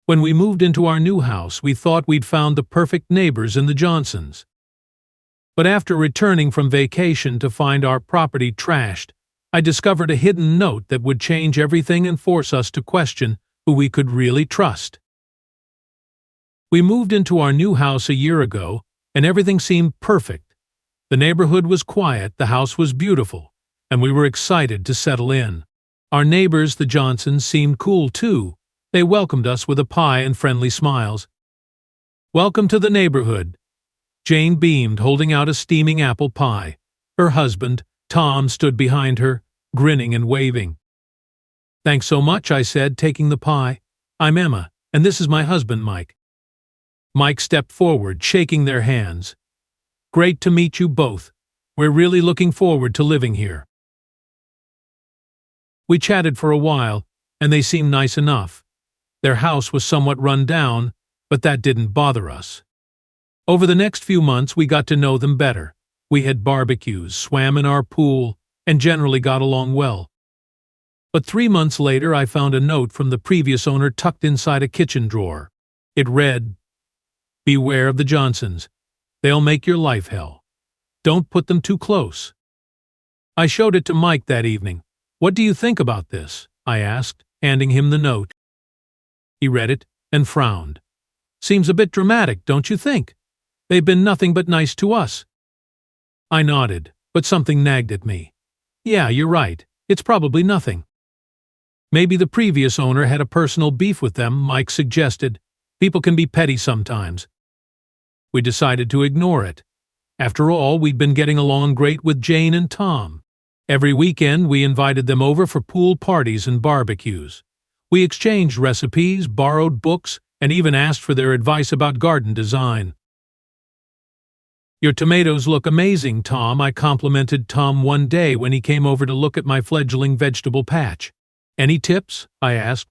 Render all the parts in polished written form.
When we moved into our new house, we thought we'd found the perfect neighbors in the Johnsons. But after returning from vacation to find our property trashed, I discovered a hidden note that would change everything and force us to question who we could really trust. We moved into our new house a year ago, and everything seemed perfect. The neighborhood was quiet, the house was beautiful, and we were excited to settle in. Our neighbors, the Johnsons, seemed cool too. They welcomed us with a pie and friendly smiles. "Welcome to the neighborhood." Jane beamed, holding out a steaming apple pie. Her husband, Tom, stood behind her, grinning and waving. "Thanks so much," I said, taking the pie. "I'm Emma, and this is my husband, Mike." Mike stepped forward, shaking their hands. "Great to meet you both. We're really looking forward to living here." We chatted for a while, and they seemed nice enough. Their house was somewhat run down, but that didn't bother us. Over the next few months, we got to know them better. We had barbecues, swam in our pool, and generally got along well. But 3 months later, I found a note from the previous owner tucked inside a kitchen drawer. It read, "Beware of the Johnsons. They'll make your life hell. Don't put them too close." I showed it to Mike that evening. "What do you think about this?" I asked, handing him the note. He read it and frowned. "Seems a bit dramatic, don't you think? They've been nothing but nice to us." I nodded, but something nagged at me. "Yeah, you're right. It's probably nothing." "Maybe the previous owner had a personal beef with them," Mike suggested. "People can be petty sometimes." We decided to ignore it. After all, we'd been getting along great with Jane and Tom. Every weekend, we invited them over for pool parties and barbecues. We exchanged recipes, borrowed books, and even asked for their advice about garden design. "Your tomatoes look amazing, Tom," I complimented Tom one day when he came over to look at my fledgling vegetable patch. "Any tips?" I asked.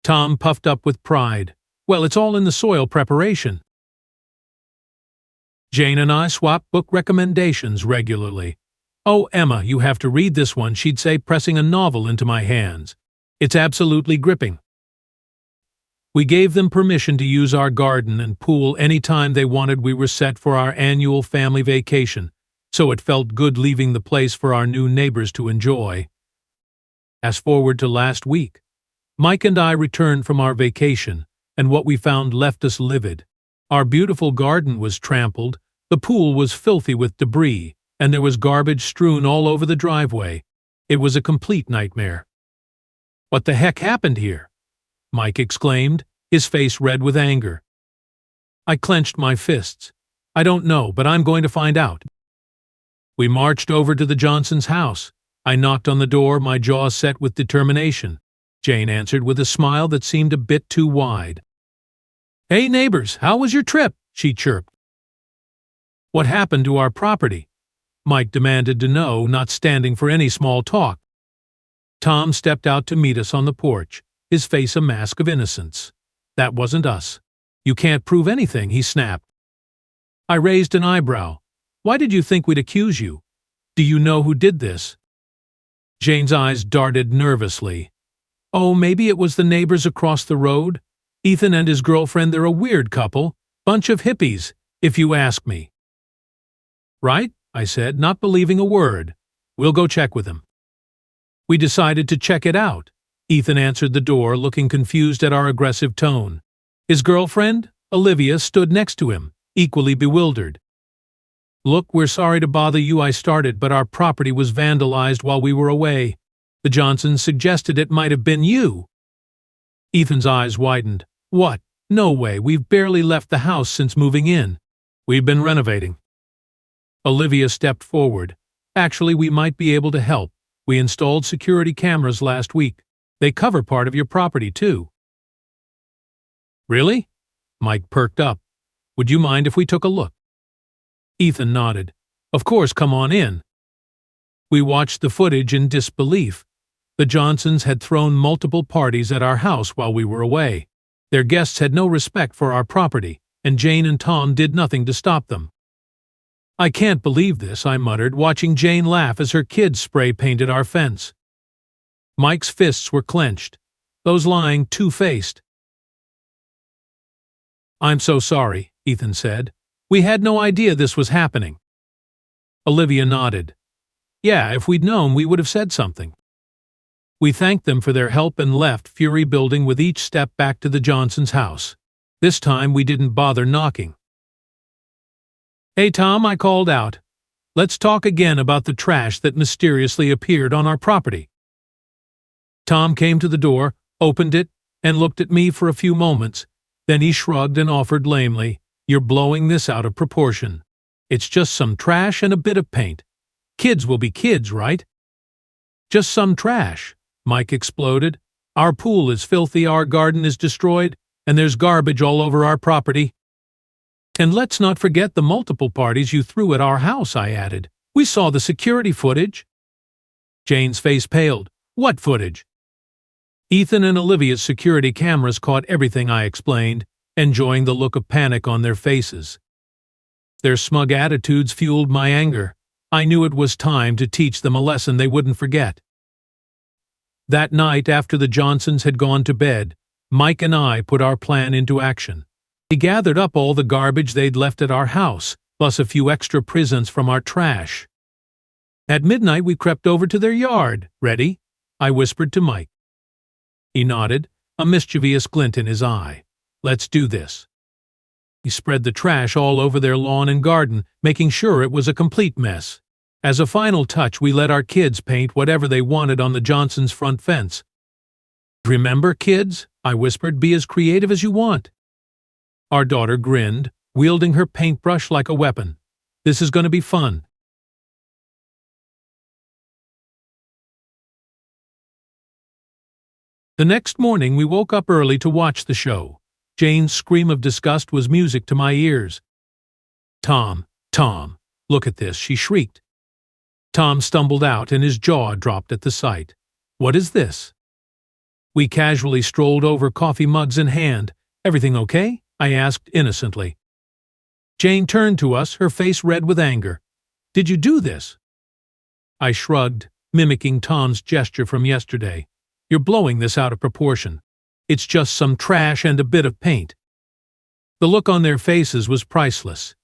Tom puffed up with pride. "Well, it's all in the soil preparation." Jane and I swapped book recommendations regularly. "Oh, Emma, you have to read this one," she'd say, pressing a novel into my hands. "It's absolutely gripping." We gave them permission to use our garden and pool any time they wanted. We were set for our annual family vacation, so it felt good leaving the place for our new neighbors to enjoy. Fast forward to last week. Mike and I returned from our vacation, and what we found left us livid. Our beautiful garden was trampled, the pool was filthy with debris, and there was garbage strewn all over the driveway. It was a complete nightmare. "What the heck happened here?" Mike exclaimed, his face red with anger. I clenched my fists. "I don't know, but I'm going to find out." We marched over to the Johnsons' house. I knocked on the door, my jaw set with determination. Jane answered with a smile that seemed a bit too wide. "Hey neighbors, how was your trip?" she chirped. "What happened to our property?" Mike demanded to know, not standing for any small talk. Tom stepped out to meet us on the porch, his face a mask of innocence. "That wasn't us. You can't prove anything," he snapped. I raised an eyebrow. "Why did you think we'd accuse you? Do you know who did this?" Jane's eyes darted nervously. "Oh, maybe it was the neighbors across the road. Ethan and his girlfriend, they're a weird couple. Bunch of hippies, if you ask me." "Right," I said, not believing a word. "We'll go check with him." We decided to check it out. Ethan answered the door, looking confused at our aggressive tone. His girlfriend, Olivia, stood next to him, equally bewildered. "Look, we're sorry to bother you," I started, "but our property was vandalized while we were away. The Johnsons suggested it might have been you." Ethan's eyes widened. "What? No way, we've barely left the house since moving in. We've been renovating." Olivia stepped forward. "Actually, we might be able to help. We installed security cameras last week. They cover part of your property, too." "Really?" Mike perked up. "Would you mind if we took a look?" Ethan nodded. "Of course, come on in." We watched the footage in disbelief. The Johnsons had thrown multiple parties at our house while we were away. Their guests had no respect for our property, and Jane and Tom did nothing to stop them. "I can't believe this," I muttered, watching Jane laugh as her kids spray-painted our fence. Mike's fists were clenched. "Those lying two-faced." I'm so sorry, Ethan said. We had no idea this was happening. Olivia nodded. Yeah, if we'd known, we would have said something. We thanked them for their help and left, fury building with each step back to the Johnsons' house. This time we didn't bother knocking. Hey Tom, I called out. Let's talk again about the trash that mysteriously appeared on our property. Tom came to the door, opened it, and looked at me for a few moments. Then he shrugged and offered lamely, You're blowing this out of proportion. It's just some trash and a bit of paint. Kids will be kids, right? Just some trash, Mike exploded. Our pool is filthy, our garden is destroyed, and there's garbage all over our property. And let's not forget the multiple parties you threw at our house, I added. We saw the security footage. Jane's face paled. What footage? Ethan and Olivia's security cameras caught everything, I explained, enjoying the look of panic on their faces. Their smug attitudes fueled my anger. I knew it was time to teach them a lesson they wouldn't forget. That night, after the Johnsons had gone to bed, Mike and I put our plan into action. We gathered up all the garbage they'd left at our house, plus a few extra presents from our trash. At midnight, we crept over to their yard. Ready? I whispered to Mike. He nodded, a mischievous glint in his eye. Let's do this. He spread the trash all over their lawn and garden, making sure it was a complete mess. As a final touch, we let our kids paint whatever they wanted on the Johnsons' front fence. Remember, kids, I whispered, be as creative as you want. Our daughter grinned, wielding her paintbrush like a weapon. This is going to be fun. The next morning, we woke up early to watch the show. Jane's scream of disgust was music to my ears. Tom, look at this, she shrieked. Tom stumbled out and his jaw dropped at the sight. What is this? We casually strolled over, coffee mugs in hand. Everything okay? I asked innocently. Jane turned to us, her face red with anger. Did you do this? I shrugged, mimicking Tom's gesture from yesterday. You're blowing this out of proportion. It's just some trash and a bit of paint. The look on their faces was priceless.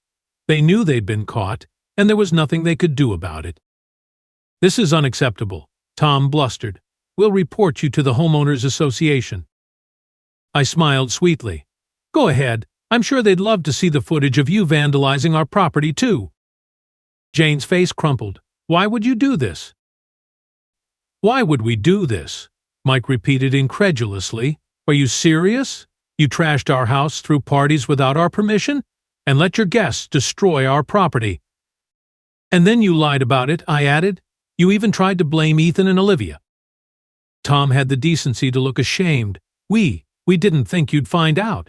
They knew they'd been caught, and there was nothing they could do about it. This is unacceptable, Tom blustered. We'll report you to the Homeowners Association. I smiled sweetly. Go ahead. I'm sure they'd love to see the footage of you vandalizing our property, too. Jane's face crumpled. Why would you do this? Why would we do this? Mike repeated incredulously. Are you serious? You trashed our house, threw parties without our permission, and let your guests destroy our property. And then you lied about it, I added. You even tried to blame Ethan and Olivia. Tom had the decency to look ashamed. We didn't think you'd find out.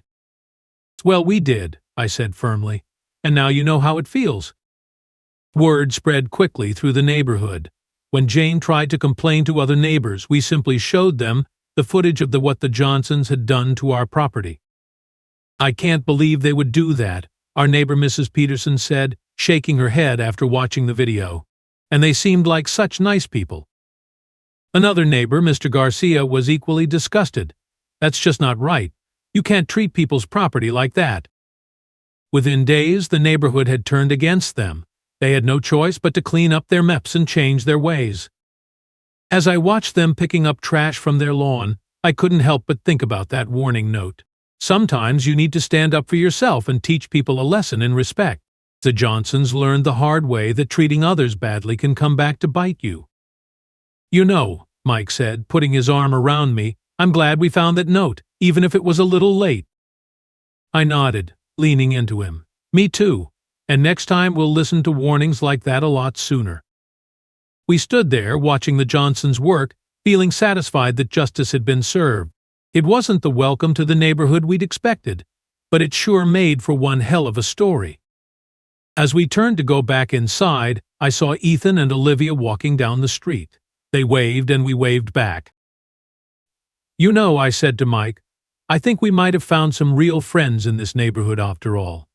Well, we did, I said firmly, and now you know how it feels. Word spread quickly through the neighborhood. When Jane tried to complain to other neighbors, we simply showed them the footage of what the Johnsons had done to our property. I can't believe they would do that, our neighbor Mrs. Peterson said, shaking her head after watching the video. And they seemed like such nice people. Another neighbor, Mr. Garcia, was equally disgusted. That's just not right. You can't treat people's property like that. Within days, the neighborhood had turned against them. They had no choice but to clean up their mess and change their ways. As I watched them picking up trash from their lawn, I couldn't help but think about that warning note. Sometimes you need to stand up for yourself and teach people a lesson in respect. The Johnsons learned the hard way that treating others badly can come back to bite you. You know, Mike said, putting his arm around me, I'm glad we found that note, even if it was a little late. I nodded, leaning into him. Me too. And next time we'll listen to warnings like that a lot sooner. We stood there, watching the Johnsons work, feeling satisfied that justice had been served. It wasn't the welcome to the neighborhood we'd expected, but it sure made for one hell of a story. As we turned to go back inside, I saw Ethan and Olivia walking down the street. They waved and we waved back. You know, I said to Mike, I think we might have found some real friends in this neighborhood after all.